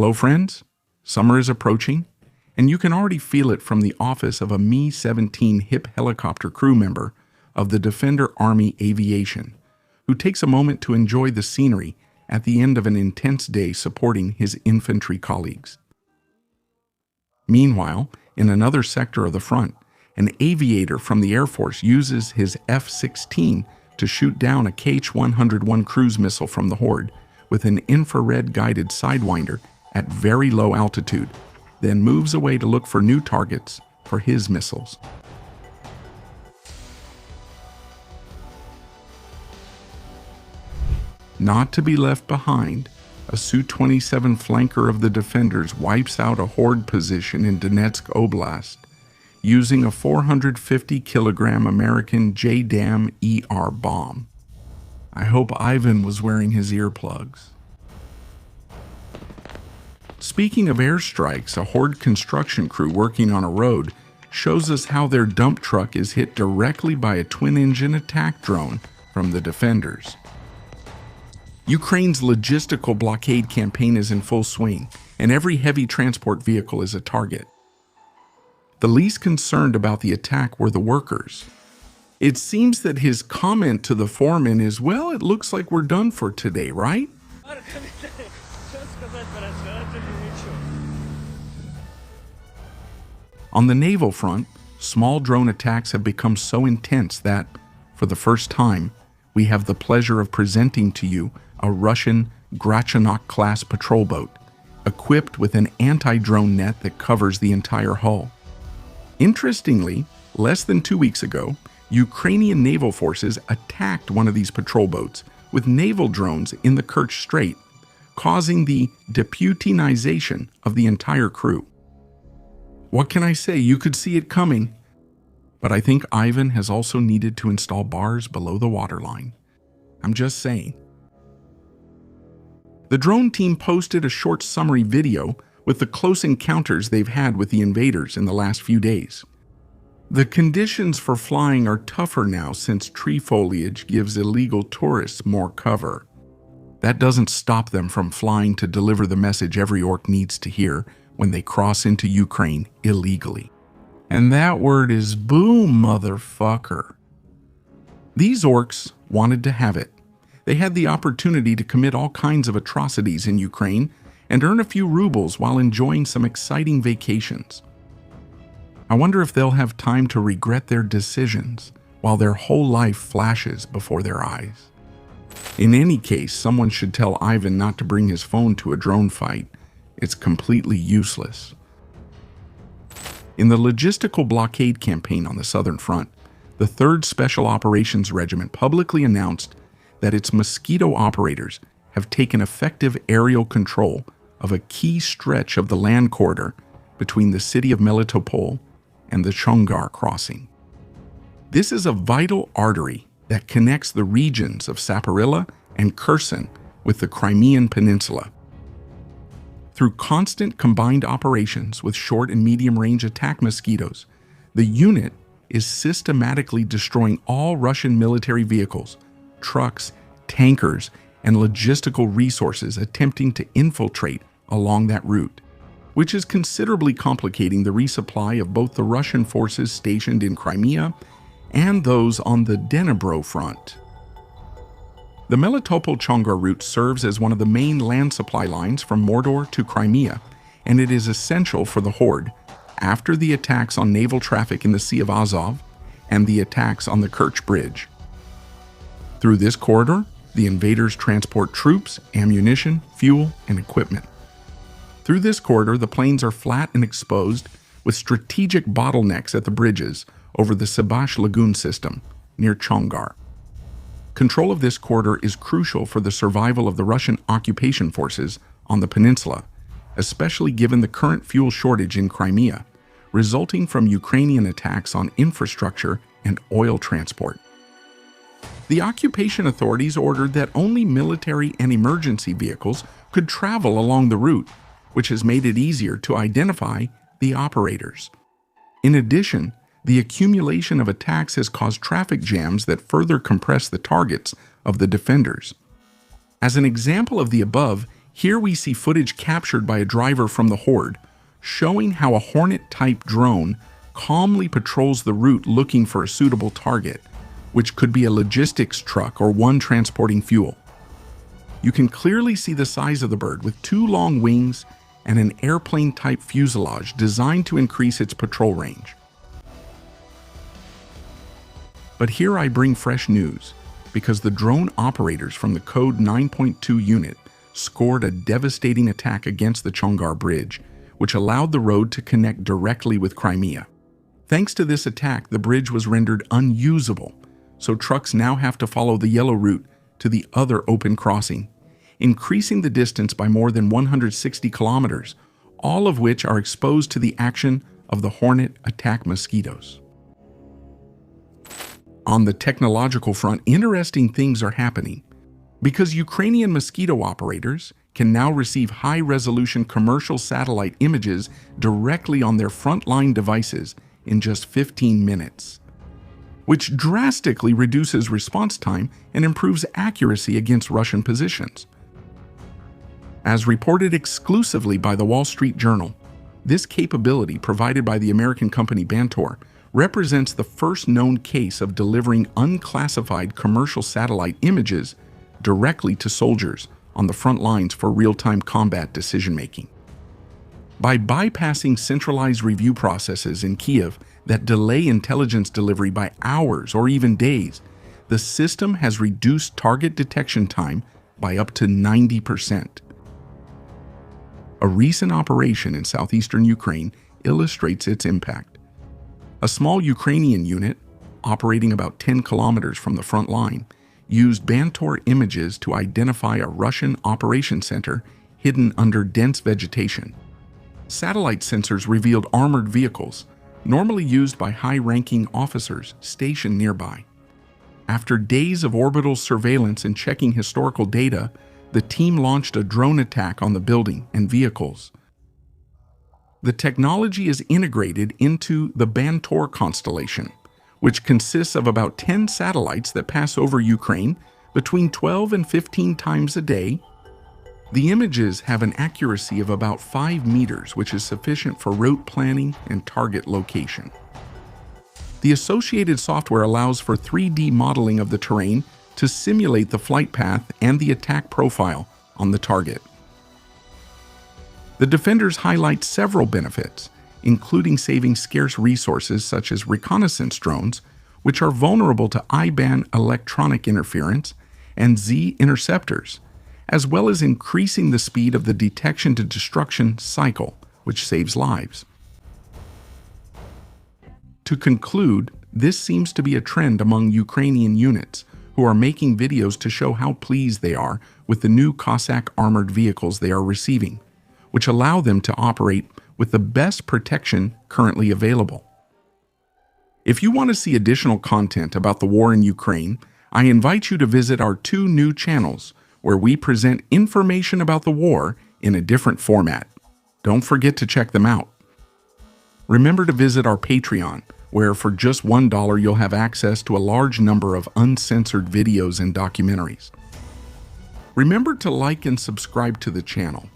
Hello, friends. Summer is approaching, and you can already feel it from the office of a Me-17 HIP helicopter crew member of the Defender Army Aviation, who takes a moment to enjoy the scenery at the end of an intense day supporting his infantry colleagues. Meanwhile, in another sector of the front, an aviator from the Air Force uses his F-16 to shoot down a KH-101 cruise missile from the Horde with an infrared-guided Sidewinder at very low altitude, then moves away to look for new targets for his missiles. Not to be left behind, a Su-27 flanker of the Defenders wipes out a Horde position in Donetsk Oblast using a 450-kilogram American JDAM-ER bomb. I hope Ivan was wearing his earplugs. Speaking of airstrikes, a Horde construction crew working on a road shows us how their dump truck is hit directly by a twin-engine attack drone from the Defenders. Ukraine's logistical blockade campaign is in full swing, and every heavy transport vehicle is a target. The least concerned about the attack were the workers. It seems that his comment to the foreman is, "Well, it looks like we're done for today, right?" On the naval front, small drone attacks have become so intense that, for the first time, we have the pleasure of presenting to you a Russian Grachanok-class patrol boat, equipped with an anti-drone net that covers the entire hull. Interestingly, less than 2 weeks ago, Ukrainian naval forces attacked one of these patrol boats with naval drones in the Kerch Strait, causing the deputinization of the entire crew. What can I say? You could see it coming. But I think Ivan has also needed to install bars below the waterline. I'm just saying. The drone team posted a short summary video with the close encounters they've had with the invaders in the last few days. The conditions for flying are tougher now since tree foliage gives illegal tourists more cover. That doesn't stop them from flying to deliver the message every orc needs to hear when they cross into Ukraine illegally. And that word is boom, motherfucker. These orcs wanted to have it. They had the opportunity to commit all kinds of atrocities in Ukraine and earn a few rubles while enjoying some exciting vacations. I wonder if they'll have time to regret their decisions while their whole life flashes before their eyes. In any case, someone should tell Ivan not to bring his phone to a drone fight. It's completely useless. In the logistical blockade campaign on the southern front, the 3rd Special Operations Regiment publicly announced that its Mosquito operators have taken effective aerial control of a key stretch of the land corridor between the city of Melitopol and the Chongar crossing. This is a vital artery that connects the regions of Saparilla and Kherson with the Crimean Peninsula. Through constant combined operations with short and medium-range attack mosquitoes, the unit is systematically destroying all Russian military vehicles, trucks, tankers, and logistical resources attempting to infiltrate along that route, which is considerably complicating the resupply of both the Russian forces stationed in Crimea and those on the Dnipro front. The Melitopol-Chongar route serves as one of the main land supply lines from Mordor to Crimea, and it is essential for the Horde after the attacks on naval traffic in the Sea of Azov and the attacks on the Kerch Bridge. Through this corridor, the invaders transport troops, ammunition, fuel, and equipment. Through this corridor, the plains are flat and exposed with strategic bottlenecks at the bridges over the Sebash Lagoon system near Chongar. Control of this corridor is crucial for the survival of the Russian occupation forces on the peninsula, especially given the current fuel shortage in Crimea, resulting from Ukrainian attacks on infrastructure and oil transport. The occupation authorities ordered that only military and emergency vehicles could travel along the route, which has made it easier to identify the operators. In addition, the accumulation of attacks has caused traffic jams that further compress the targets of the defenders. As an example of the above, Here we see footage captured by a driver from the Horde, showing how a Hornet-type drone calmly patrols the route looking for a suitable target, which could be a logistics truck or one transporting fuel. You can clearly see the size of the bird with 2 long wings and an airplane-type fuselage designed to increase its patrol range. But here I bring fresh news, because the drone operators from the Code 9.2 unit scored a devastating attack against the Chongar Bridge, which allowed the road to connect directly with Crimea. Thanks to this attack, the bridge was rendered unusable, so trucks now have to follow the yellow route to the other open crossing, increasing the distance by more than 160 kilometers, all of which are exposed to the action of the Hornet attack mosquitoes. On the technological front, interesting things are happening, because Ukrainian mosquito operators can now receive high-resolution commercial satellite images directly on their Frontline devices in just 15 minutes, which drastically reduces response time and improves accuracy against Russian positions. As reported exclusively by the Wall Street Journal, this capability provided by the American company Bantor represents the first known case of delivering unclassified commercial satellite images directly to soldiers on the front lines for real-time combat decision-making. By bypassing centralized review processes in Kiev that delay intelligence delivery by hours or even days, the system has reduced target detection time by up to 90%. A recent operation in southeastern Ukraine illustrates its impact. A small Ukrainian unit, operating about 10 kilometers from the front line, used Bantor images to identify a Russian operation center hidden under dense vegetation. Satellite sensors revealed armored vehicles, normally used by high-ranking officers stationed nearby. After days of orbital surveillance and checking historical data, the team launched a drone attack on the building and vehicles. The technology is integrated into the Bantor constellation, which consists of about 10 satellites that pass over Ukraine between 12 and 15 times a day. The images have an accuracy of about 5 meters, which is sufficient for route planning and target location. The associated software allows for 3D modeling of the terrain to simulate the flight path and the attack profile on the target. The defenders highlight several benefits, including saving scarce resources such as reconnaissance drones, which are vulnerable to I-band electronic interference, and Z interceptors, as well as increasing the speed of the detection to destruction cycle, which saves lives. To conclude, this seems to be a trend among Ukrainian units, who are making videos to show how pleased they are with the new Cossack armored vehicles they are receiving, which allow them to operate with the best protection currently available. If you want to see additional content about the war in Ukraine, I invite you to visit our 2 new channels where we present information about the war in a different format. Don't forget to check them out. Remember to visit our Patreon, where for just $1 you'll have access to a large number of uncensored videos and documentaries. Remember to like and subscribe to the channel,